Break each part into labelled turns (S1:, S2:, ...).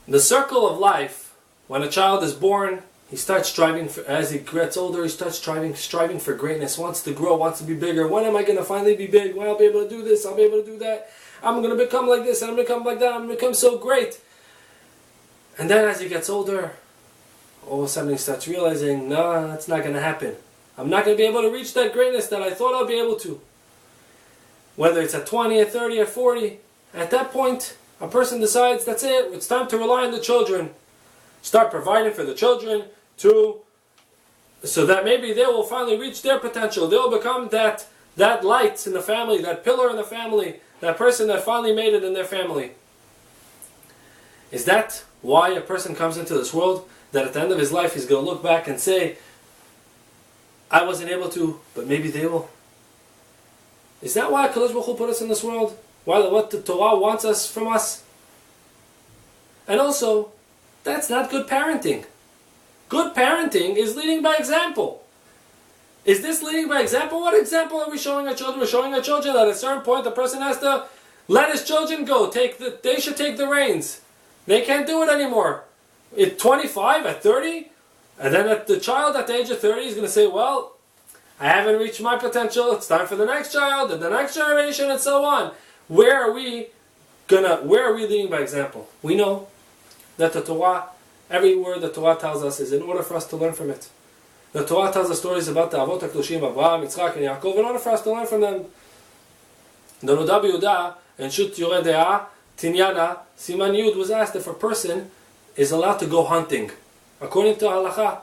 S1: The circle of life, when a child is born, he starts striving for, as he gets older, he starts striving for greatness, wants to grow, wants to be bigger. When am I going to finally be big? When I'll be able to do this, I'll be able to do that. I'm going to become like this, I'm going to become like that, I'm going to become so great. And then as he gets older, all of a sudden he starts realizing, no, that's not going to happen. I'm not going to be able to reach that greatness that I thought I'll be able to. Whether it's at 20, at 30, at 40, at that point, a person decides, that's it, it's time to rely on the children. Start providing for the children so that maybe they will finally reach their potential. They'll become that light in the family, that pillar in the family, that person that finally made it in their family. Is that why a person comes into this world? That at the end of his life he's going to look back and say, I wasn't able to, but maybe they will? Is that why HaKadosh Baruch Hu put us in this world? What the Torah wants from us? And also, that's not good parenting. Good parenting is leading by example. Is this leading by example? What example are we showing our children? We're showing our children that at a certain point the person has to let his children go. They should take the reins. They can't do it anymore. At 25, at 30, and then the child at the age of 30 is going to say, well, I haven't reached my potential, it's time for the next child, and the next generation, and so on. Where are we leading by example? We know that the Torah, every word the Torah tells us is in order for us to learn from it. The Torah tells us stories about the Avot HaKadoshim, Avraham, Yitzchak, and Yaakov, in order for us to learn from them. The Noda B'Yehuda, and Shut Yoreh De'ah, Tinyana, Siman Yud was asked if a person is allowed to go hunting, according to halacha.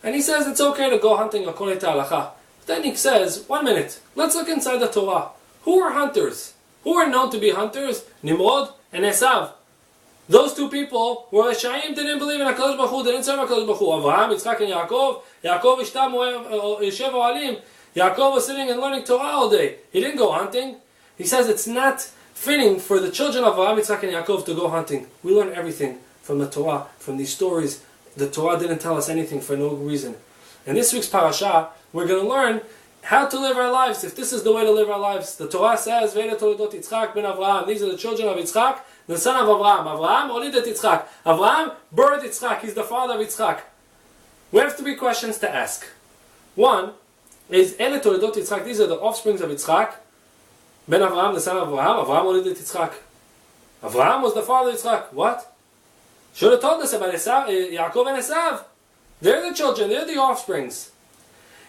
S1: And he says it's okay to go hunting according to halacha. Then he says, 1 minute, let's look inside the Torah. Who are hunters? Who are known to be hunters? Nimrod and Esav. Those two people were Reshaim, didn't believe in HaKadosh Baruch Hu, didn't serve HaKadosh Baruch Hu. Avraham, Yitzchak, and Yaakov. Yaakov ishtam yeshev ohalim. Yaakov was sitting and learning Torah all day. He didn't go hunting. He says it's not fitting for the children of Avraham, Yitzchak, and Yaakov to go hunting. We learn everything from the Torah, from these stories. The Torah didn't tell us anything for no reason. In this week's parasha, we're going to learn how to live our lives, if this is the way to live our lives. The Torah says, Dvar Toledot Yitzchak ben Avraham. These are the children of Yitzchak, the son of Avraham. Avraham olidet Yitzchak. Avraham birthed Yitzchak. He's the father of Yitzchak. We have 3 questions to ask. One is, Ele Toledot Yitzchak. These are the offsprings of Yitzchak. Ben Avraham, the son of Avraham. Avraham olidet Yitzchak. Avraham was the father of Yitzchak. What? Should have told us about Esav, Yaakov and Esav. They're the children. They're the offsprings.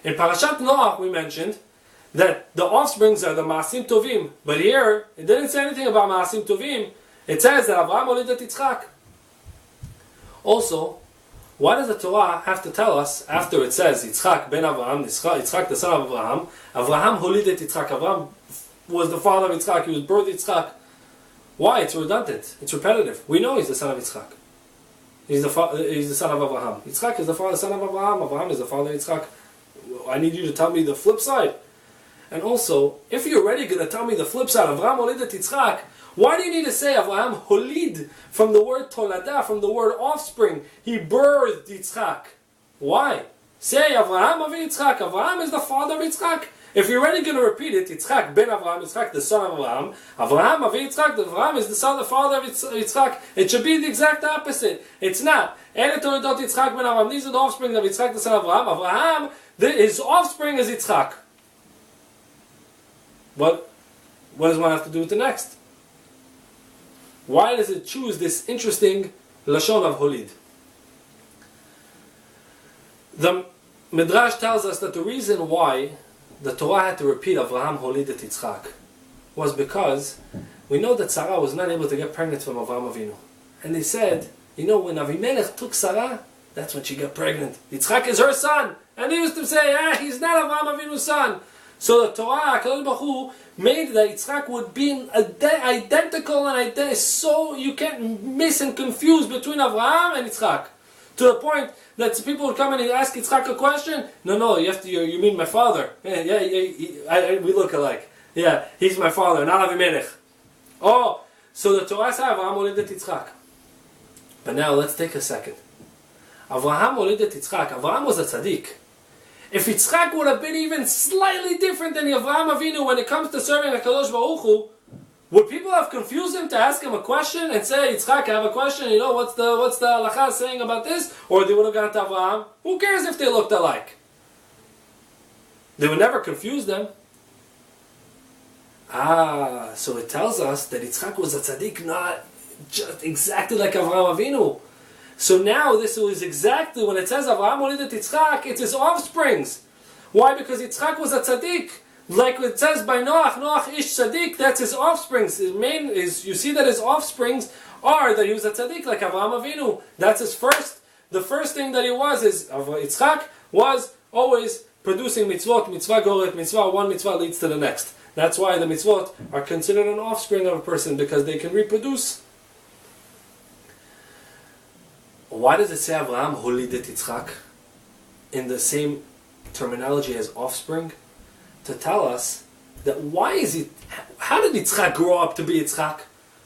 S1: In Parashat Noach, we mentioned that the offsprings are the Maasim Tovim. But here, it didn't say anything about Maasim Tovim. It says that Avraham olidet Yitzchak. Also, why does the Torah have to tell us, after it says Yitzchak ben Avraham, Yitzchak the son of Avraham, Avraham olidet Yitzchak, Avraham was the father of Yitzchak, he was birthed Yitzchak. Why? It's redundant. It's repetitive. We know he's the son of Yitzchak. He's the son of Avraham. Yitzchak is the son of Avraham. Avraham is the father of Yitzchak. I need you to tell me the flip side. And also, if you're already going to tell me the flip side, Avraham olidet Yitzchak, why do you need to say Avraham holid from the word tolada, from the word offspring? He birthed Yitzchak. Why? Say Avraham avi Yitzchak. Avraham is the father of Yitzchak. If you're already going to repeat it, Yitzchak ben Avraham, Yitzchak the son of Avraham, Avraham avi Yitzchak, Avraham is the son, the father of Yitzchak. It should be the exact opposite. It's not. Ele Toledot Yitzchak ben Avraham. These are the offspring of Yitzchak the son of Avraham. Avraham, his offspring is Yitzchak. What does one have to do with the next? Why does it choose this interesting lashon of holid? The Midrash tells us that the reason why the Torah had to repeat Avraham holidet Yitzchak was because we know that Sarah was not able to get pregnant from Avraham Avinu. And they said, when Avimelech took Sarah, that's when she got pregnant. Yitzchak is her son. And they used to say, he's not Avraham Avinu's son. So the Torah, HaKadosh Baruch Hu, made that Yitzchak would be identical and so you can't miss and confuse between Avraham and Yitzchak. To the point that people would come in and ask Yitzchak a question. No, you mean my father? We look alike. Yeah, he's my father, not Avimelech. Oh, so the Torah says Avraham olidet Yitzchak. But now let's take a second. Avraham olidet Yitzchak. Avraham was a tzaddik. If Yitzchak would have been even slightly different than Avraham Avinu when it comes to serving HaKadosh Baruch Hu, Would people have confused him to ask him a question and say, Yitzchak, I have a question, you know, what's the halacha saying about this? Or they would have gone to Avraham. Who cares if they looked alike? They would never confuse them. So it tells us that Yitzchak was a tzaddik, not just exactly like Avraham Avinu. So now this is exactly when it says Avraham Holidet Yitzchak, it's his offsprings. Why? Because Yitzchak was a tzaddik. Like it says by Noach ish tzaddik, that's his offsprings. His main is, you see that his offsprings are that he was a tzaddik like Avraham Avinu. That's his first. The first thing that he was is Yitzchak was always producing mitzvot, mitzvah goret, mitzvah. One mitzvah leads to the next. That's why the mitzvot are considered an offspring of a person, because they can reproduce. Why does it say Avraham Holidet Yitzchak in the same terminology as offspring? To tell us that how did Yitzchak grow up to be Yitzchak?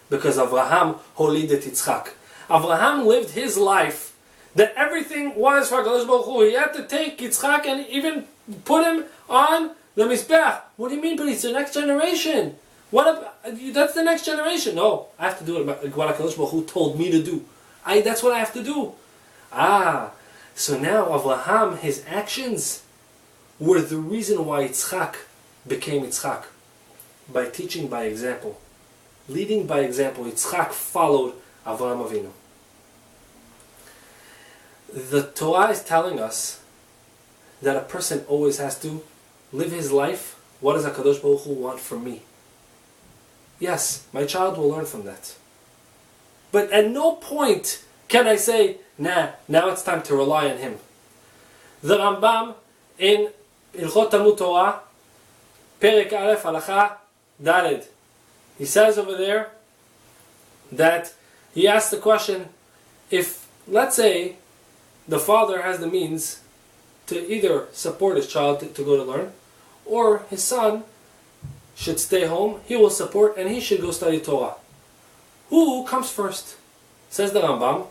S1: Because Avraham Holidet Yitzchak. Avraham lived his life that everything was for HaKadosh Baruch Hu. He had to take Yitzchak and even put him on the mishpat. What do you mean, but it's the next generation? That's the next generation. No, I have to do what HaKadosh Baruch Hu told me to do. That's what I have to do. So now Avraham, his actions were the reason why Yitzchak became Yitzchak. By teaching by example. Leading by example. Yitzchak followed Avraham Avinu. The Torah is telling us that a person always has to live his life. What does HaKadosh Baruch Hu want from me? Yes, my child will learn from that. But at no point can I say, now it's time to rely on him. The Rambam in Ilchot Talmud Torah, Perek Aleph, Halacha Daled, he says over there that he asks the question, if, let's say, the father has the means to either support his child to go to learn, or his son should stay home, he will support and he should go study Torah. Who comes first? Says the Rambam,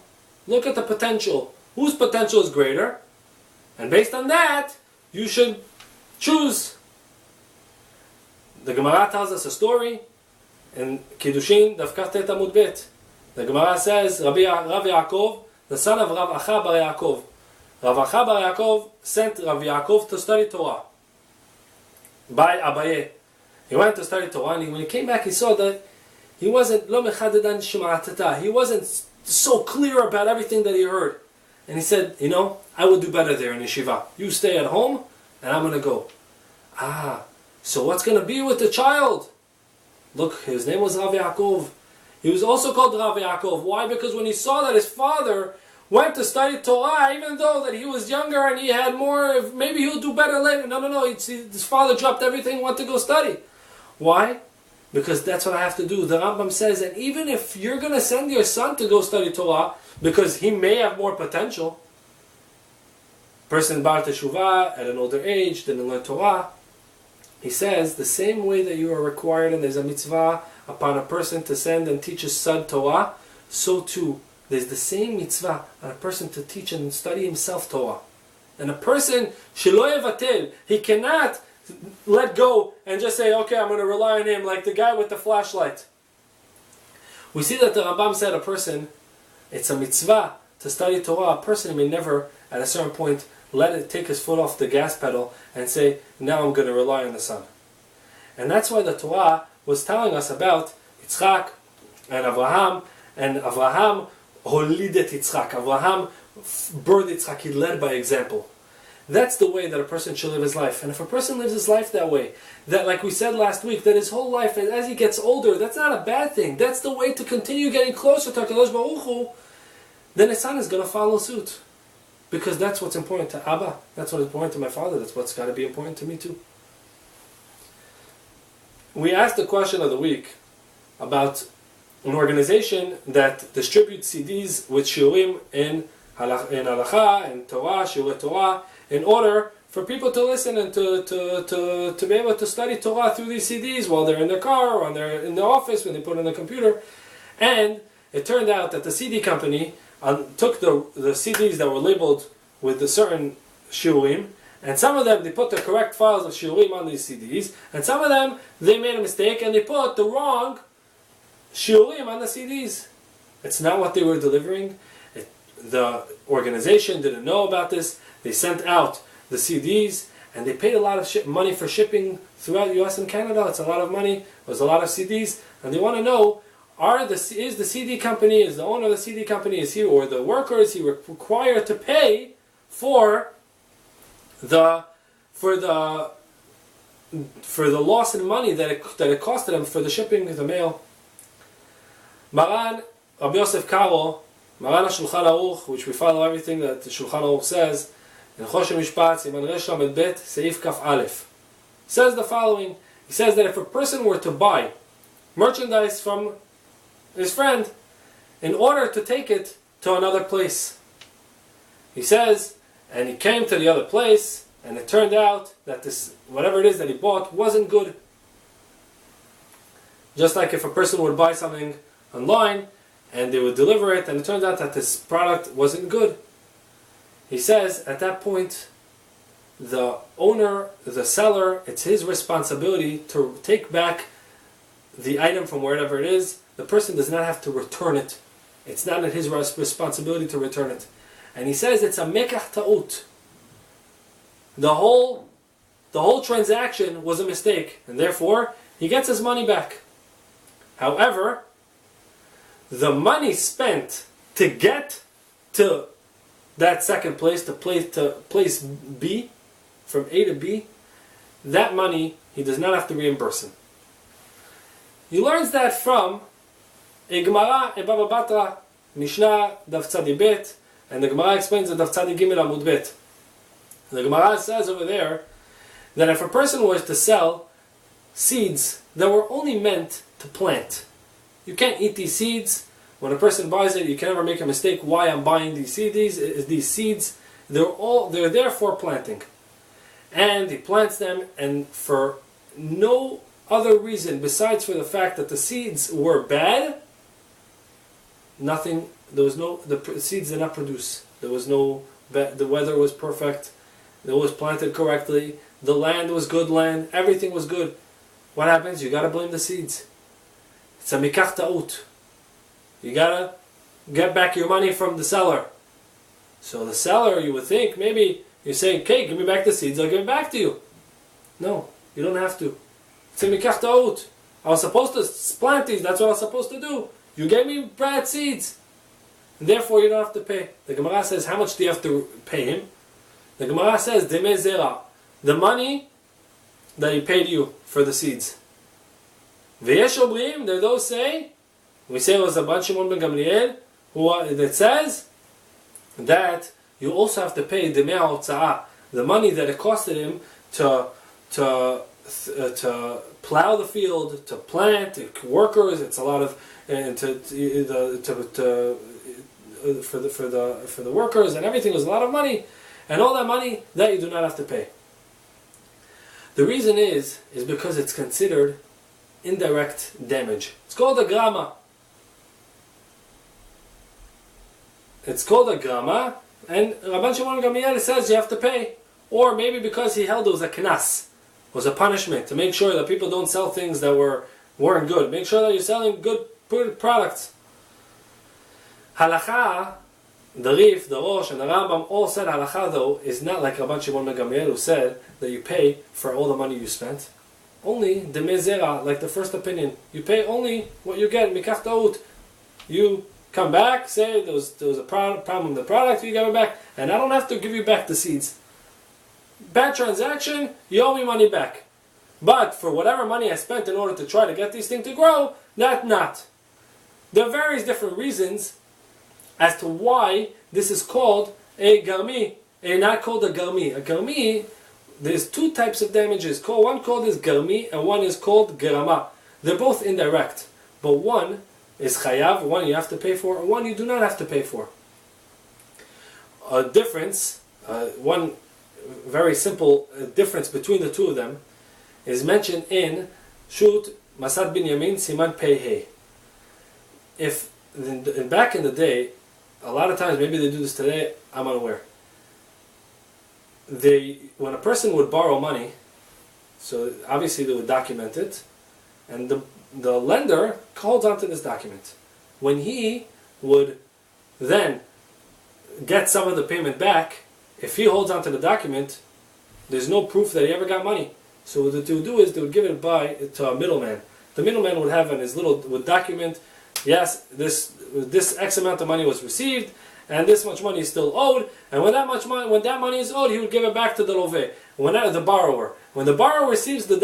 S1: look at the potential. Whose potential is greater? And based on that, you should choose. The Gemara tells us a story in Kiddushin, Daf Kaf Tet Amud Bet. The Gemara says, Rav Yaakov, the son of Rav Acha bar Yaakov. Rav Acha bar Yaakov sent Rav Yaakov to study Torah by Abaye. He went to study Torah, and when he came back, he saw that he wasn't lo mechadedan shema'atata. He wasn't so clear about everything that he heard. And he said, I will do better there in yeshiva. You stay at home, and I'm going to go. So what's going to be with the child? Look, his name was Rav Yaakov. He was also called Rav Yaakov. Why? Because when he saw that his father went to study Torah, even though that he was younger and he had more, maybe he'll do better later. No. His father dropped everything, went to go study. Why? Because that's what I have to do. The Rambam says that even if you're going to send your son to go study Torah, because he may have more potential, person bar teshuvah at an older age, didn't learn Torah, he says the same way that you are required and there's a mitzvah upon a person to send and teach his son Torah, so too there's the same mitzvah on a person to teach and study himself Torah. And a person, shelo yevatel, he cannot let go and just say, okay, I'm going to rely on him, like the guy with the flashlight. We see that the Rambam said a person, it's a mitzvah to study Torah. A person may never, at a certain point, let it take his foot off the gas pedal and say, now I'm going to rely on the son. And that's why the Torah was telling us about Yitzchak and Avraham holidet Yitzchak. Avraham birthed Yitzchak. He led by example. That's the way that a person should live his life. And if a person lives his life that way, that, like we said last week, that his whole life, as he gets older, that's not a bad thing. That's the way to continue getting closer to HaKadosh Baruch Hu. Then his son is going to follow suit. Because that's what's important to Abba. That's what's important to my father. That's what's got to be important to me too. We asked the question of the week about an organization that distributes CDs with shiurim in halacha, in Torah, shiur Torah, in order for people to listen and to be able to study Torah through these CDs while they're in their car or when they're in the office, when they put it on the computer. And it turned out that the CD company took the CDs that were labeled with a certain shiurim, and some of them they put the correct files of shiurim on these CDs, and some of them they made a mistake and they put the wrong shiurim on the CDs. It's not what they were delivering. The organization didn't know about this. They sent out the CDs and they paid a lot of money for shipping throughout the US and Canada. It's a lot of money. It was a lot of CDs. And they want to know, is the CD company, is the owner of the CD company, is he, or the worker, is he required to pay for the loss in money that it costed them for the shipping of the mail? Maran Rabbi Yosef Karo, Maran HaShulchan Aruch, which we follow everything that the Shulchan Aruch says, in choshen mishpat, Siman Resh Lamed Bet, Seif Kaf Aleph, says the following. He says that if a person were to buy merchandise from his friend in order to take it to another place, he says, and he came to the other place, and it turned out that this, whatever it is that he bought, wasn't good. Just like if a person would buy something online, and they would deliver it, and it turns out that this product wasn't good. He says, at that point, the owner, the seller, it's his responsibility to take back the item from wherever it is. The person does not have to return it. It's not his responsibility to return it. And he says it's a mekach ta'ut. The whole transaction was a mistake, and therefore he gets his money back. However, the money spent to get to that second place, to place B, from A to B, that money he does not have to reimburse him. He learns that from a Gemara, a Baba Batra, Mishnah, Daf Tzadi Bet, and the Gemara explains the Daf Tzadi Gimel Amud Bet. The Gemara says over there that if a person was to sell seeds that were only meant to plant, you can't eat these seeds. When a person buys it, you can never make a mistake. Why I'm buying these seeds? They're there for planting, and he plants them, and for no other reason besides for the fact that the seeds were bad. Nothing. The seeds did not produce. There was no. The weather was perfect. It was planted correctly. The land was good land. Everything was good. What happens? You gotta blame the seeds. It's a mikach ta'ut. You gotta get back your money from the seller. So the seller, you would think, maybe you say, okay, give me back the seeds, I'll give it back to you. No, you don't have to. It's a mikach ta'ut. I was supposed to plant these, that's what I was supposed to do. You gave me bad seeds. And therefore you don't have to pay. The Gemara says, how much do you have to pay him? The Gemara says, Demei Zera, the money that he paid you for the seeds. V'yesh obrim, there are those say, we say it was Rabbi Shimon ben Gamliel, that says that you also have to pay Demei Ha'otza'ah, the money that it costed him to plow the field, to plant, workers. It's a lot of for the workers and everything was a lot of money, and all that money that you do not have to pay. The reason is because it's considered indirect damage. It's called a grama. It's called a grama, and Rabban Shimon Gamliel says you have to pay. Or maybe because he held it was a knas, was a punishment, to make sure that people don't sell things that weren't good. Make sure that you're selling good products. Halacha, the Rif, the Rosh, and the Rambam all said halacha though is not like Rabban Shimon ben Gamliel who said that you pay for all the money you spent. Only the mezera, like the first opinion. You pay only what you get, mikach ta'ut. You come back, say there was a problem with the product, you give it back, and I don't have to give you back the seeds. Bad transaction, you owe me money back. But for whatever money I spent in order to try to get these things to grow, that not. There are various different reasons as to why this is called a garmi, and not called a garmi. A garmi, there's two types of damages. One called is garmi, and one is called garama. They're both indirect, but one is chayav, one you have to pay for, and one you do not have to pay for. A difference, one very simple difference between the two of them is mentioned in Shut Masad Binyamin Siman Pei Hei. If back in the day, a lot of times, maybe they do this today, I'm unaware. When a person would borrow money, so obviously they would document it, and the lender holds onto this document. When he would then get some of the payment back, if he holds onto the document, there's no proof that he ever got money. So what they would do is they would give it to a middleman. The middleman would have in his little document, yes, this X amount of money was received, and this much money is still owed. And when that money is owed, he would give it back to the loveh, the borrower. When the borrower receives the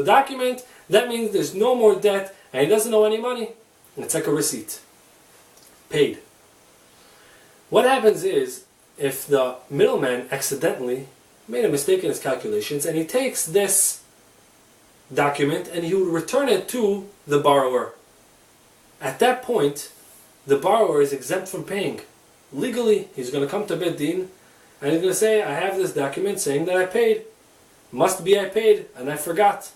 S1: document, that means there's no more debt, and he doesn't owe any money. It's like a receipt, paid. What happens is, if the middleman accidentally made a mistake in his calculations, and he takes this document and he would return it to the borrower, at that point, the borrower is exempt from paying. Legally, he's going to come to Beit Din, and he's going to say, I have this document saying that I paid. Must be I paid, and I forgot.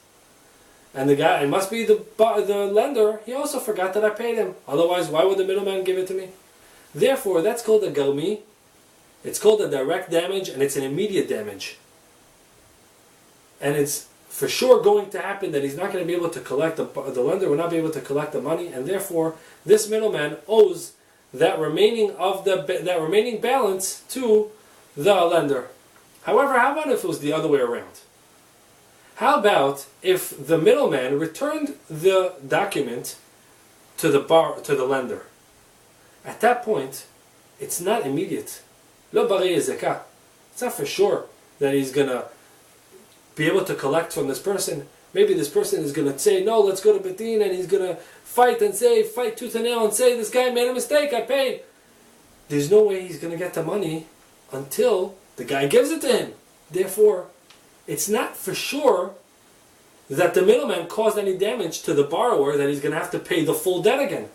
S1: And the guy, it must be the lender, he also forgot that I paid him. Otherwise, why would the middleman give it to me? Therefore, that's called a garmi. It's called a direct damage, and it's an immediate damage. And it's for sure going to happen that he's not going to be able to collect, the lender will not be able to collect the money, and therefore, this middleman owes that remaining balance to the lender. However, how about if it was the other way around? How about if the middleman returned the document to the lender? At that point, it's not immediate. Lo bari ezekah. It's not for sure that he's going to be able to collect from this person. Maybe this person is going to say, no, let's go to Beit Din, and he's going to fight tooth and nail and say, this guy made a mistake, I paid. There's no way he's going to get the money until the guy gives it to him. Therefore, it's not for sure that the middleman caused any damage to the borrower that he's going to have to pay the full debt again.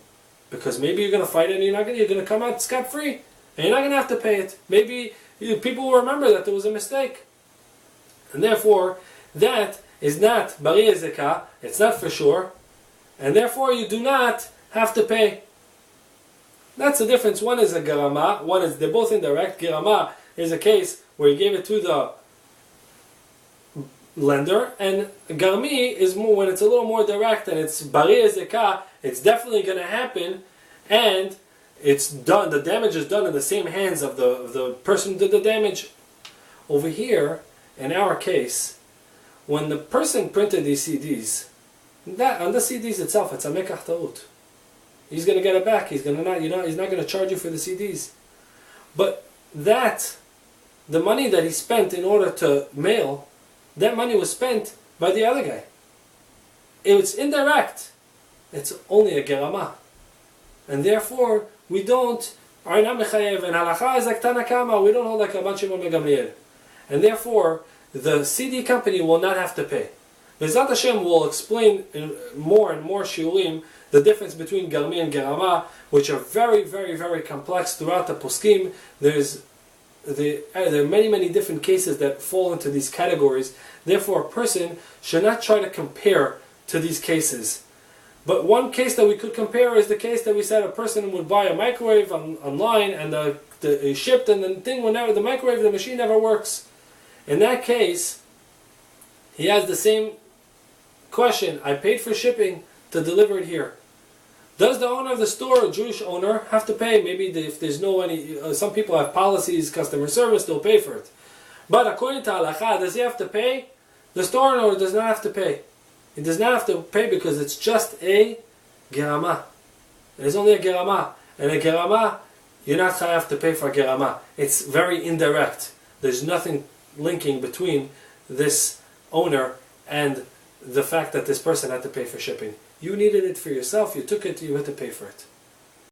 S1: Because maybe you're going to fight it and you're going to come out scot-free. And you're not going to have to pay it. Maybe people will remember that there was a mistake. And therefore, that is not bari ezekah, it's not for sure. And therefore, you do not have to pay. That's the difference. One is a garama, they're both indirect. Garama is a case where you gave it to the lender, and garmi is more when it's a little more direct and it's bari ezekah, it's definitely going to happen, and it's done. The damage is done in the same hands of the person who did the damage. Over here, in our case, when the person printed these CDs, that on the CDs itself, it's a mekach ta'ut. He's going to get it back. He's not going to charge you for the CDs. But the money that he spent in order to mail, that money was spent by the other guy. It's indirect. It's only a gerama. And therefore, we don't, and halacha is like Tanakama, we don't hold like Rabbi Chaim A. And therefore, the CD company will not have to pay. Bezat Hashem will explain in more and more shiurim the difference between garmi and gerama, which are very, very, very complex throughout the poskim. There are many different cases that fall into these categories. Therefore, a person should not try to compare to these cases. But one case that we could compare is the case that we said a person would buy a microwave online, and it shipped, and the machine never works. In that case, he has the same question. I paid for shipping to deliver it here. Does the owner of the store, a Jewish owner, have to pay? Maybe if there's some people have policies, customer service, they'll pay for it. But according to halacha, does he have to pay? The store owner does not have to pay. He does not have to pay because it's just a gerama. It is only a gerama. And a gerama, you're not going to have to pay for a gerama. It's very indirect. There's nothing linking between this owner and the fact that this person had to pay for shipping. You needed it for yourself, you took it, you had to pay for it.